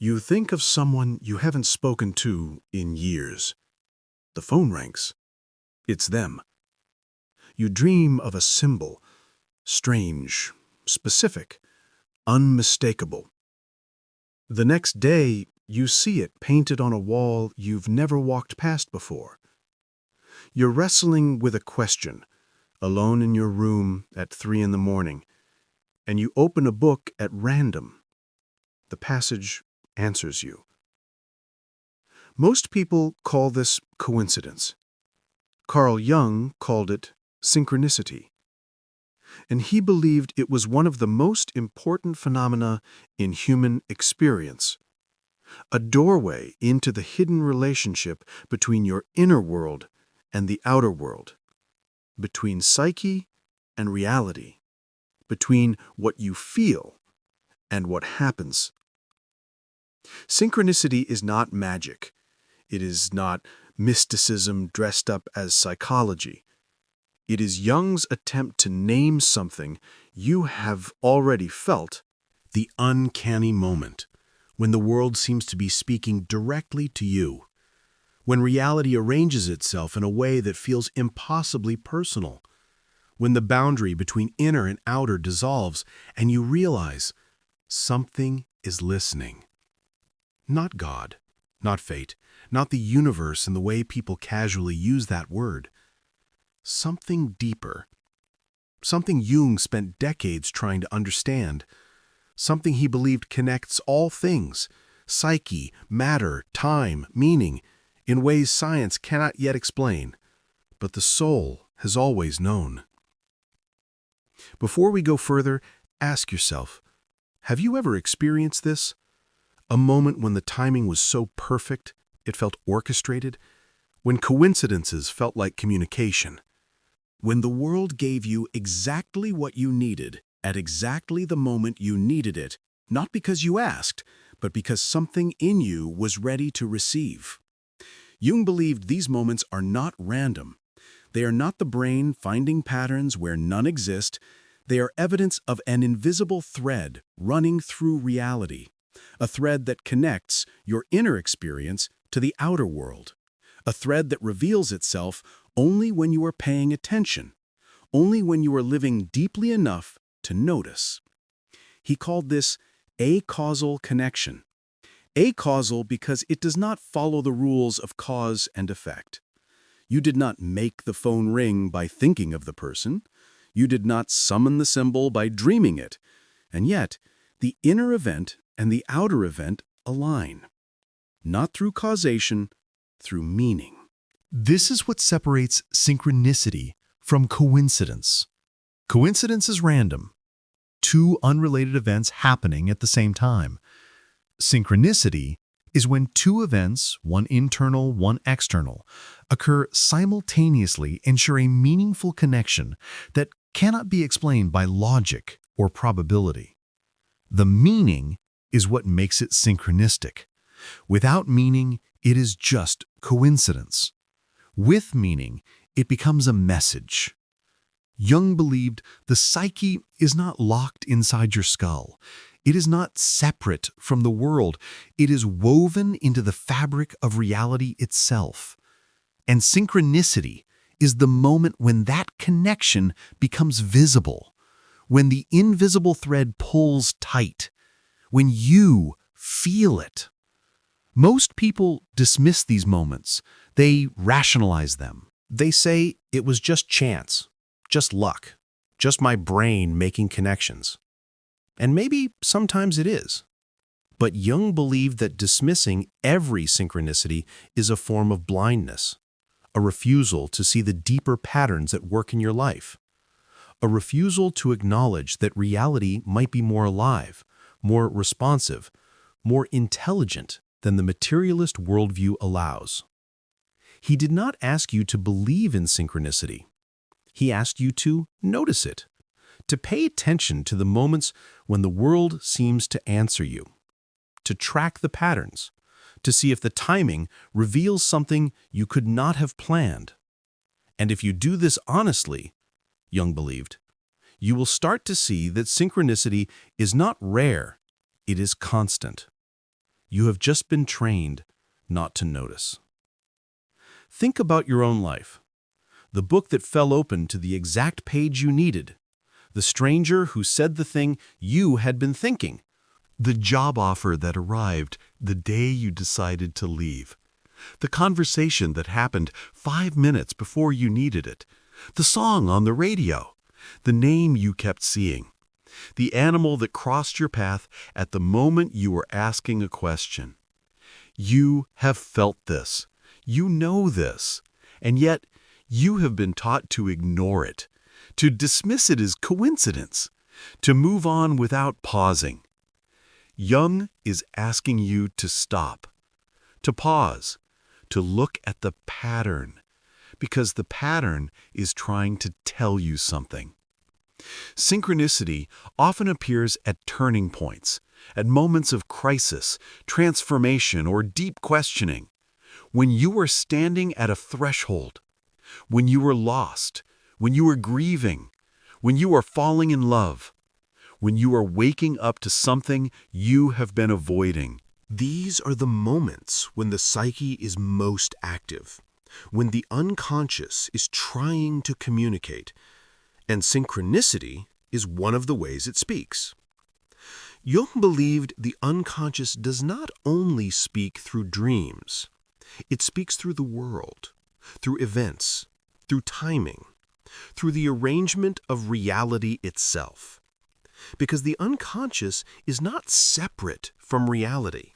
You think of someone you haven't spoken to in years. The phone rings. It's them. You dream of a symbol, strange, specific, unmistakable. The next day, you see it painted on a wall you've never walked past before. You're wrestling with a question, alone in your room at 3 in the morning, and you open a book at random. The passage answers you. Most people call this coincidence. Carl Jung called it synchronicity. And he believed it was one of the most important phenomena in human experience. A doorway into the hidden relationship between your inner world and the outer world, between psyche and reality, between what you feel and what happens. Synchronicity is not magic. It is not mysticism dressed up as psychology. It is Jung's attempt to name something you have already felt, the uncanny moment, when the world seems to be speaking directly to you, when reality arranges itself in a way that feels impossibly personal, when the boundary between inner and outer dissolves and you realize something is listening. Not God, not fate, not the universe in the way people casually use that word. Something deeper. Something Jung spent decades trying to understand. Something he believed connects all things, psyche, matter, time, meaning, in ways science cannot yet explain, but the soul has always known. Before we go further, ask yourself, have you ever experienced this? A moment when the timing was so perfect, it felt orchestrated, when coincidences felt like communication, when the world gave you exactly what you needed at exactly the moment you needed it, not because you asked, but because something in you was ready to receive. Jung believed these moments are not random. They are not the brain finding patterns where none exist. They are evidence of an invisible thread running through reality. A thread that connects your inner experience to the outer world. A thread that reveals itself only when you are paying attention, only when you are living deeply enough to notice. He called this acausal connection. Acausal because it does not follow the rules of cause and effect. You did not make the phone ring by thinking of the person. You did not summon the symbol by dreaming it. And yet, the inner event and the outer event align. Not through causation, through meaning. This is what separates synchronicity from coincidence. Coincidence is random. Two unrelated events happening at the same time. Synchronicity is when two events, one internal, one external, occur simultaneously and share a meaningful connection that cannot be explained by logic or probability. The meaning is what makes it synchronistic. Without meaning, it is just coincidence. With meaning, it becomes a message. Jung believed the psyche is not locked inside your skull. It is not separate from the world. It is woven into the fabric of reality itself. And synchronicity is the moment when that connection becomes visible, when the invisible thread pulls tight, when you feel it. Most people dismiss these moments. They rationalize them. They say it was just chance, just luck, just my brain making connections. And maybe sometimes it is. But Jung believed that dismissing every synchronicity is a form of blindness, a refusal to see the deeper patterns at work in your life, a refusal to acknowledge that reality might be more alive, more responsive, more intelligent than the materialist worldview allows. He did not ask you to believe in synchronicity. He asked you to notice it, to pay attention to the moments when the world seems to answer you, to track the patterns, to see if the timing reveals something you could not have planned. And if you do this honestly, Jung believed, you will start to see that synchronicity is not rare, it is constant. You have just been trained not to notice. Think about your own life. The book that fell open to the exact page you needed. The stranger who said the thing you had been thinking. The job offer that arrived the day you decided to leave. The conversation that happened 5 minutes before you needed it. The song on the radio. The name you kept seeing. The animal that crossed your path at the moment you were asking a question. You have felt this. You know this. And yet, you have been taught to ignore it, to dismiss it as coincidence, to move on without pausing. Jung is asking you to stop, to pause, to look at the pattern, because the pattern is trying to tell you something. Synchronicity often appears at turning points, at moments of crisis, transformation, or deep questioning. When you are standing at a threshold, when you are lost, when you are grieving, when you are falling in love, when you are waking up to something you have been avoiding. These are the moments when the psyche is most active, when the unconscious is trying to communicate, and synchronicity is one of the ways it speaks. Jung believed the unconscious does not only speak through dreams. It speaks through the world, through events, through timing, through the arrangement of reality itself. Because the unconscious is not separate from reality.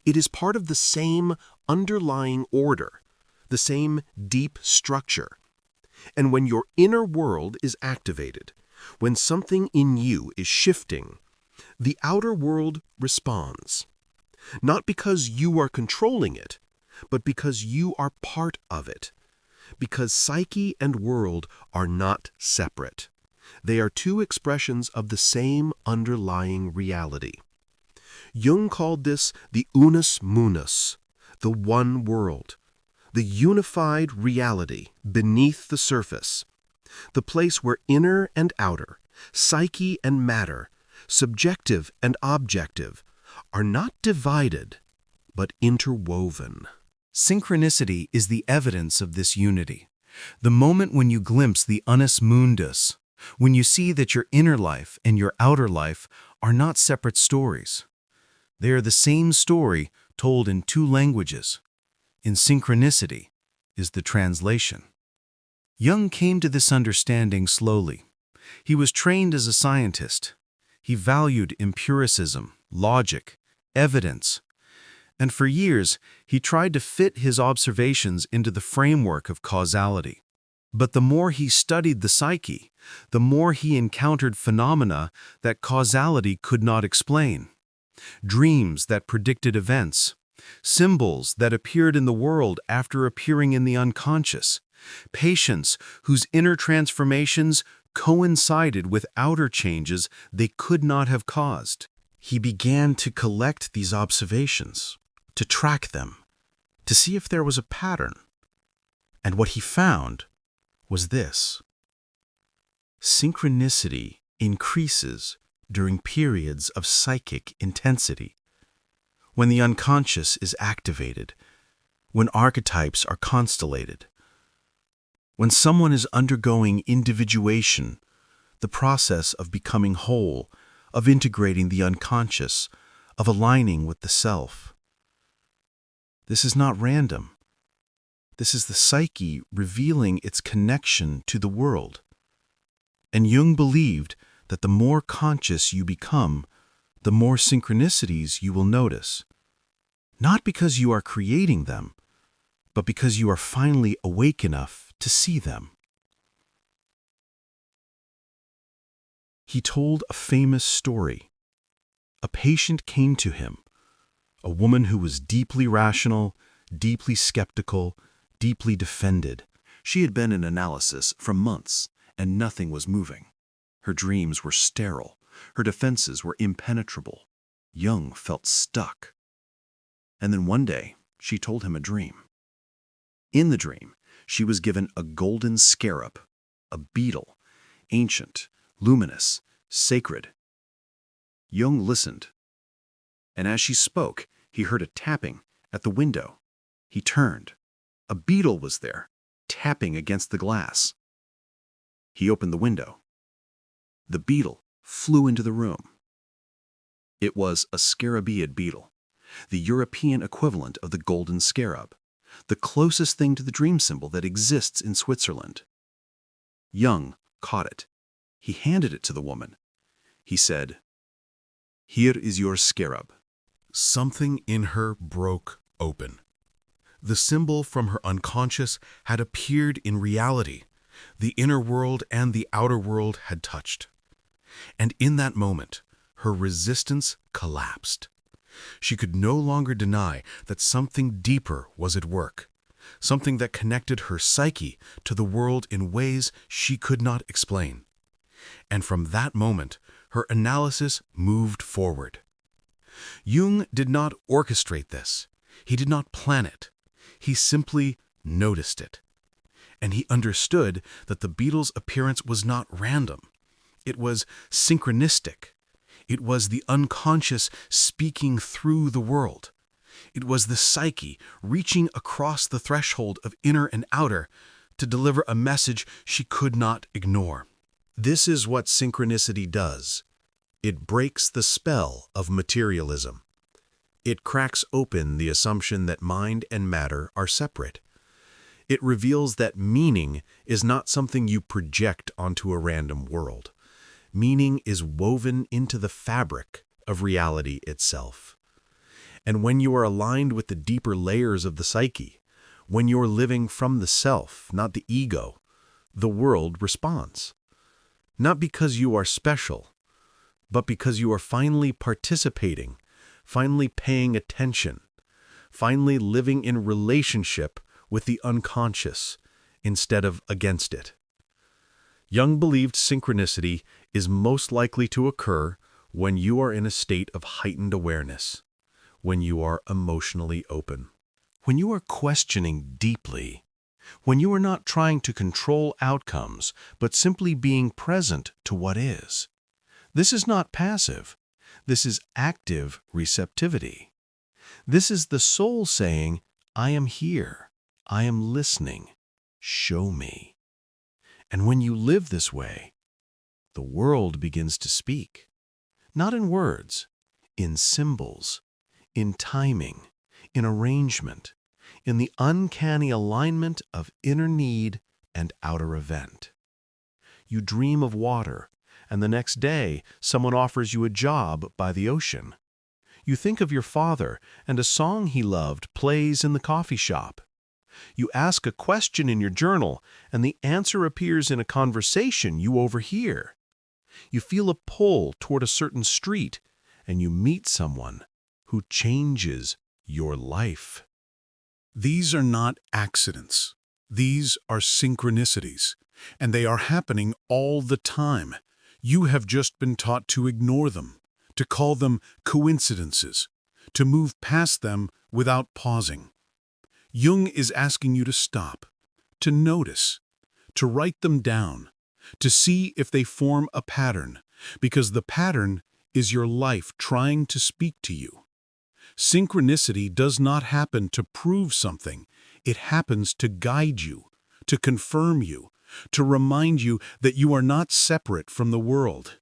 It is part of the same underlying order, the same deep structure. And when your inner world is activated, when something in you is shifting, the outer world responds. Not because you are controlling it, but because you are part of it. Because psyche and world are not separate. They are two expressions of the same underlying reality. Jung called this the unus munus, the one world, the unified reality beneath the surface, the place where inner and outer, psyche and matter, subjective and objective, are not divided, but interwoven. Synchronicity is the evidence of this unity. The moment when you glimpse the unus mundus, when you see that your inner life and your outer life are not separate stories. They are the same story told in two languages. In synchronicity is the translation. Jung came to this understanding slowly. He was trained as a scientist. He valued empiricism, logic, evidence, and for years he tried to fit his observations into the framework of causality. But the more he studied the psyche, the more he encountered phenomena that causality could not explain. Dreams that predicted events, symbols that appeared in the world after appearing in the unconscious, patients whose inner transformations coincided with outer changes they could not have caused. He began to collect these observations, to track them, to see if there was a pattern. And what he found was this. Synchronicity increases during periods of psychic intensity. When the unconscious is activated, when archetypes are constellated, when someone is undergoing individuation, the process of becoming whole, of integrating the unconscious, of aligning with the self. This is not random. This is the psyche revealing its connection to the world. And Jung believed that the more conscious you become, the more synchronicities you will notice. Not because you are creating them, but because you are finally awake enough to see them. He told a famous story. A patient came to him, a woman who was deeply rational, deeply skeptical, deeply defended. She had been in analysis for months, and nothing was moving. Her dreams were sterile. Her defenses were impenetrable. Jung felt stuck. And then one day, she told him a dream. In the dream, she was given a golden scarab, a beetle, ancient, luminous, sacred. Jung listened, and as she spoke, He heard a tapping at the window. He turned. A beetle was there, tapping against the glass. He opened the window. The beetle flew into the room. It was a scarabaeid beetle, the European equivalent of the golden scarab, the closest thing to the dream symbol that exists in Switzerland. Jung caught it. He handed it to the woman. He said, "Here is your scarab." Something in her broke open. The symbol from her unconscious had appeared in reality. The inner world and the outer world had touched. And in that moment, her resistance collapsed. She could no longer deny that something deeper was at work, something that connected her psyche to the world in ways she could not explain. And from that moment, her analysis moved forward. Jung did not orchestrate this. He did not plan it. He simply noticed it. And he understood that the beetle's appearance was not random. It was synchronistic. It was the unconscious speaking through the world. It was the psyche reaching across the threshold of inner and outer to deliver a message she could not ignore. This is what synchronicity does. It breaks the spell of materialism. It cracks open the assumption that mind and matter are separate. It reveals that meaning is not something you project onto a random world. Meaning is woven into the fabric of reality itself. And when you are aligned with the deeper layers of the psyche, when you're living from the self, not the ego, the world responds. Not because you are special, but because you are finally participating, finally paying attention, finally living in relationship with the unconscious instead of against it. Jung believed synchronicity is most likely to occur when you are in a state of heightened awareness, when you are emotionally open, when you are questioning deeply, when you are not trying to control outcomes, but simply being present to what is. This is not passive. This is active receptivity. This is the soul saying, "I am here. I am listening. Show me." And when you live this way, the world begins to speak, not in words, in symbols, in timing, in arrangement, in the uncanny alignment of inner need and outer event. You dream of water, and the next day someone offers you a job by the ocean. You think of your father, and a song he loved plays in the coffee shop. You ask a question in your journal, and the answer appears in a conversation you overhear. You feel a pull toward a certain street, and you meet someone who changes your life. These are not accidents. These are synchronicities, and they are happening all the time. You have just been taught to ignore them, to call them coincidences, to move past them without pausing. Jung is asking you to stop, to notice, to write them down, to see if they form a pattern, because the pattern is your life trying to speak to you. Synchronicity does not happen to prove something. It happens to guide you, to confirm you, to remind you that you are not separate from the world,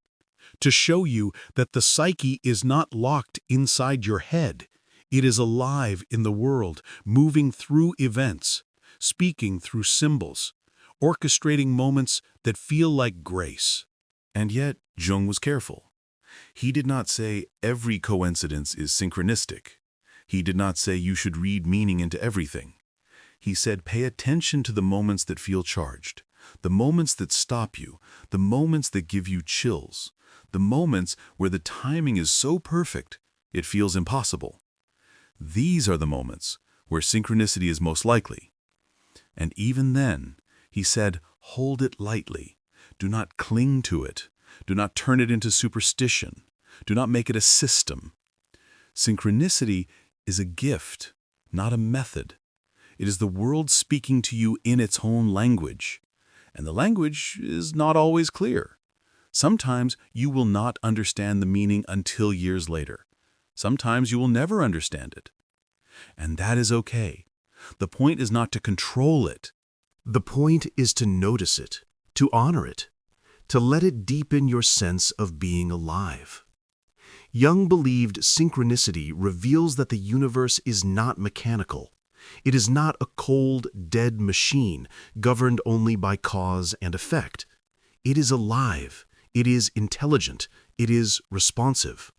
to show you that the psyche is not locked inside your head. It is alive in the world, moving through events, speaking through symbols, orchestrating moments that feel like grace. And yet, Jung was careful. He did not say every coincidence is synchronistic. He did not say you should read meaning into everything. He said pay attention to the moments that feel charged, the moments that stop you, the moments that give you chills, the moments where the timing is so perfect it feels impossible. These are the moments where synchronicity is most likely. And even then, he said, hold it lightly. Do not cling to it. Do not turn it into superstition. Do not make it a system. Synchronicity is a gift, not a method. It is the world speaking to you in its own language. And the language is not always clear. Sometimes you will not understand the meaning until years later. Sometimes you will never understand it. And that is okay. The point is not to control it. The point is to notice it, to honor it, to let it deepen your sense of being alive. Jung believed synchronicity reveals that the universe is not mechanical. It is not a cold, dead machine governed only by cause and effect. It is alive. It is intelligent. It is responsive.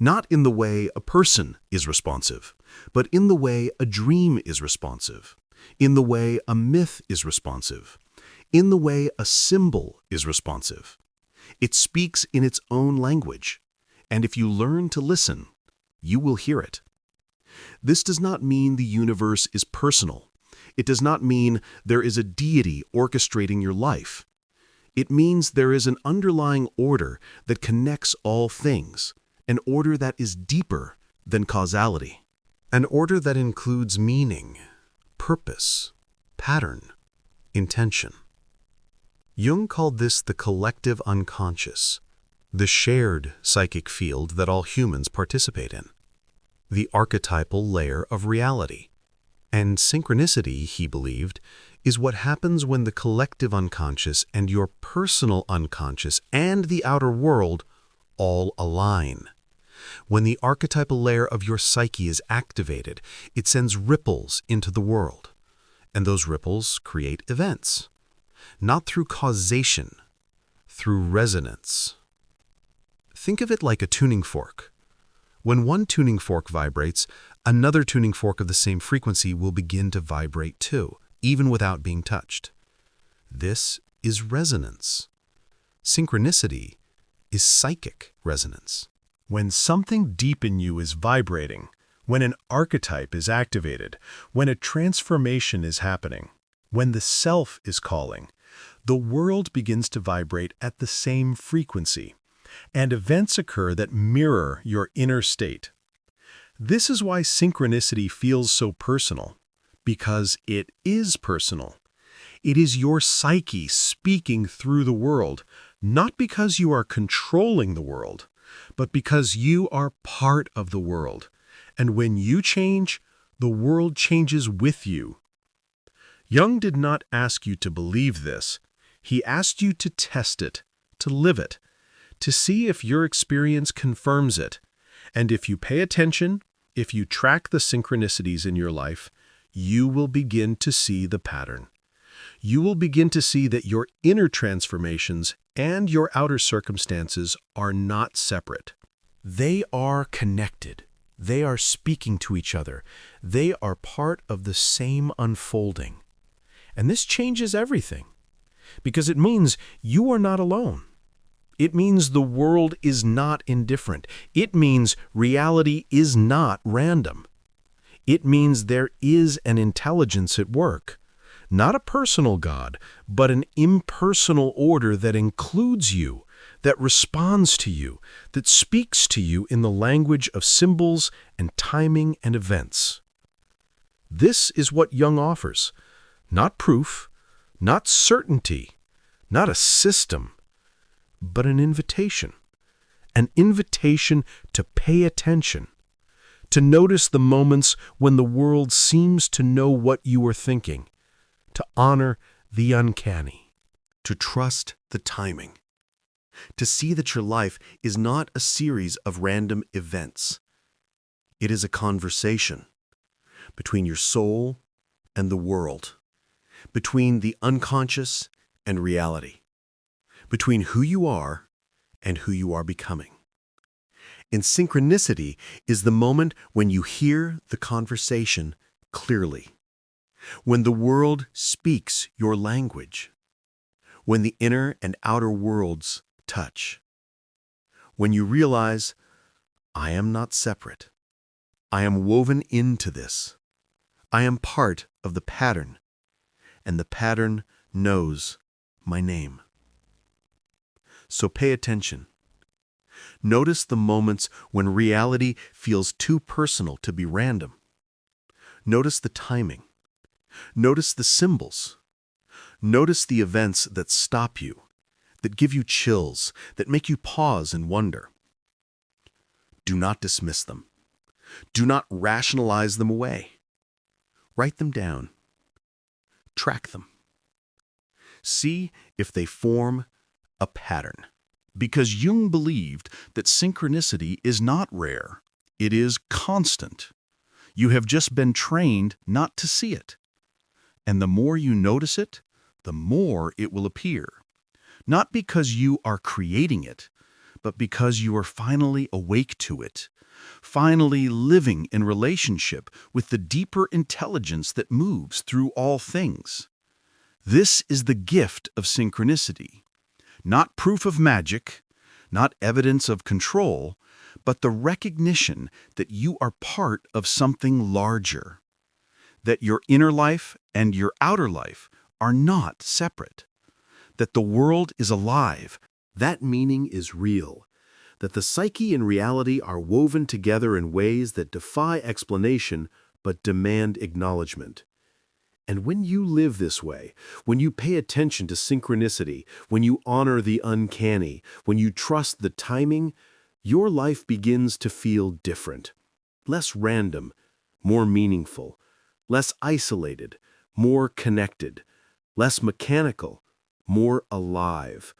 Not in the way a person is responsive, but in the way a dream is responsive, in the way a myth is responsive, in the way a symbol is responsive. It speaks in its own language, and if you learn to listen, you will hear it. This does not mean the universe is personal. It does not mean there is a deity orchestrating your life. It means there is an underlying order that connects all things, an order that is deeper than causality, an order that includes meaning, purpose, pattern, intention. Jung called this the collective unconscious, the shared psychic field that all humans participate in, the archetypal layer of reality. And synchronicity, he believed, is what happens when the collective unconscious and your personal unconscious and the outer world all align. When the archetypal layer of your psyche is activated, it sends ripples into the world, and those ripples create events, not through causation, through resonance. Think of it like a tuning fork. When one tuning fork vibrates, another tuning fork of the same frequency will begin to vibrate too, even without being touched. This is resonance. Synchronicity is psychic resonance. When something deep in you is vibrating, when an archetype is activated, when a transformation is happening, when the self is calling, the world begins to vibrate at the same frequency, and events occur that mirror your inner state. This is why synchronicity feels so personal, because it is personal. It is your psyche speaking through the world, not because you are controlling the world, but because you are part of the world. And when you change, the world changes with you. Jung did not ask you to believe this. He asked you to test it, to live it, to see if your experience confirms it. And if you pay attention, if you track the synchronicities in your life, you will begin to see the pattern. You will begin to see that your inner transformations and your outer circumstances are not separate. They are connected. They are speaking to each other. They are part of the same unfolding. And this changes everything, because it means you are not alone. It means the world is not indifferent. It means reality is not random. It means there is an intelligence at work. Not a personal God, but an impersonal order that includes you, that responds to you, that speaks to you in the language of symbols and timing and events. This is what Jung offers. Not proof, not certainty, not a system, but an invitation. An invitation to pay attention, to notice the moments when the world seems to know what you are thinking, to honor the uncanny, to trust the timing, to see that your life is not a series of random events. It is a conversation between your soul and the world, between the unconscious and reality, between who you are and who you are becoming. And synchronicity is the moment when you hear the conversation clearly, when the world speaks your language, when the inner and outer worlds touch, when you realize, I am not separate. I am woven into this. I am part of the pattern, and the pattern knows my name. So pay attention. Notice the moments when reality feels too personal to be random. Notice the timing. Notice the symbols. Notice the events that stop you, that give you chills, that make you pause and wonder. Do not dismiss them. Do not rationalize them away. Write them down. Track them. See if they form a pattern. Because Jung believed that synchronicity is not rare, it is constant. You have just been trained not to see it. And the more you notice it, the more it will appear. Not because you are creating it, but because you are finally awake to it, finally living in relationship with the deeper intelligence that moves through all things. This is the gift of synchronicity. Not proof of magic, not evidence of control, but the recognition that you are part of something larger, that your inner life and your outer life are not separate, that the world is alive. That meaning is real, that the psyche and reality are woven together in ways that defy explanation but demand acknowledgement. And when you live this way, when you pay attention to synchronicity, when you honor the uncanny, when you trust the timing, your life begins to feel different. Less random, more meaningful, less isolated, more connected, less mechanical, more alive.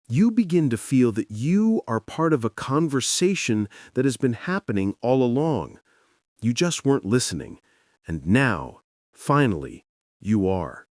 You begin to feel that you are part of a conversation that has been happening all along. You just weren't listening, and now, finally, you are.